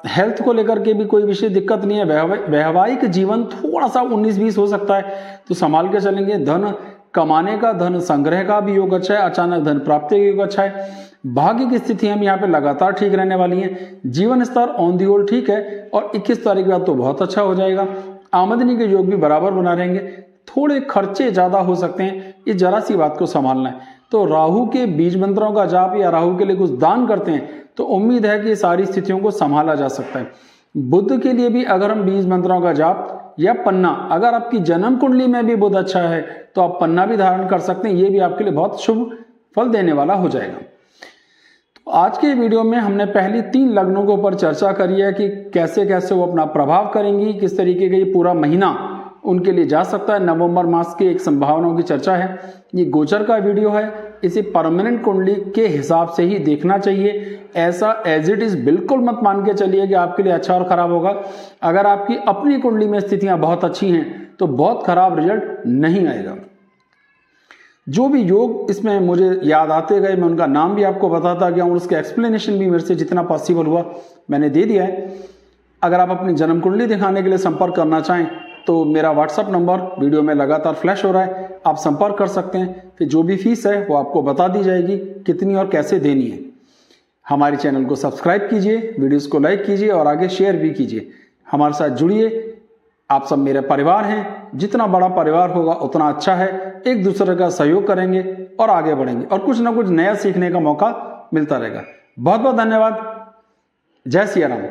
हेल्थ को लेकर के भी कोई विशेष दिक्कत नहीं है। वैवाहिक जीवन थोड़ा सा 19-20 हो सकता है तो संभाल के चलेंगे। धन कमाने का, धन संग्रह का भी योग अच्छा है, अचानक धन प्राप्ति का योग अच्छा है। भाग्य की स्थिति हम यहाँ पे लगातार ठीक रहने वाली हैं। जीवन स्तर ऑन दी होल ठीक है और 21 तारीख के बाद तो बहुत अच्छा हो जाएगा। आमदनी के योग भी बराबर बना रहेंगे। थोड़े खर्चे ज्यादा हो सकते हैं, ये जरा सी बात को संभालना है। तो राहु के बीज मंत्रों का जाप या राहु के लिए कुछ दान करते हैं तो उम्मीद है कि सारी स्थितियों को संभाला जा सकता है। बुध के लिए भी अगर हम बीज मंत्रों का जाप या पन्ना, अगर आपकी जन्म कुंडली में भी बुध अच्छा है तो आप पन्ना भी धारण कर सकते हैं, ये भी आपके लिए बहुत शुभ फल देने वाला हो जाएगा। तो आज के वीडियो में हमने पहली 3 लग्नों के ऊपर चर्चा करी है कि कैसे कैसे वो अपना प्रभाव करेंगी, किस तरीके का ये पूरा महीना उनके लिए जा सकता है। नवंबर मास की एक संभावनाओं की चर्चा है। ये गोचर का वीडियो है, इसे परमानेंट कुंडली के हिसाब से ही देखना चाहिए। ऐसा एज इट इज बिल्कुल मत मान के चलिए कि आपके लिए अच्छा और खराब होगा। अगर आपकी अपनी कुंडली में स्थितियां बहुत अच्छी हैं तो बहुत खराब रिजल्ट नहीं आएगा। जो भी योग इसमें मुझे याद आते गए मैं उनका नाम भी आपको बताता गया और उसका एक्सप्लेनेशन भी मेरे से जितना पॉसिबल हुआ मैंने दे दिया है। अगर आप अपनी जन्म कुंडली दिखाने के लिए संपर्क करना चाहें तो मेरा व्हाट्सअप नंबर वीडियो में लगातार फ्लैश हो रहा है, आप संपर्क कर सकते हैं। फिर जो भी फीस है वो आपको बता दी जाएगी कितनी और कैसे देनी है। हमारे चैनल को सब्सक्राइब कीजिए, वीडियोस को लाइक कीजिए और आगे शेयर भी कीजिए। हमारे साथ जुड़िए, आप सब मेरे परिवार हैं। जितना बड़ा परिवार होगा उतना अच्छा है। एक दूसरे का सहयोग करेंगे और आगे बढ़ेंगे और कुछ ना कुछ नया सीखने का मौका मिलता रहेगा। बहुत बहुत धन्यवाद। जय सिया राम।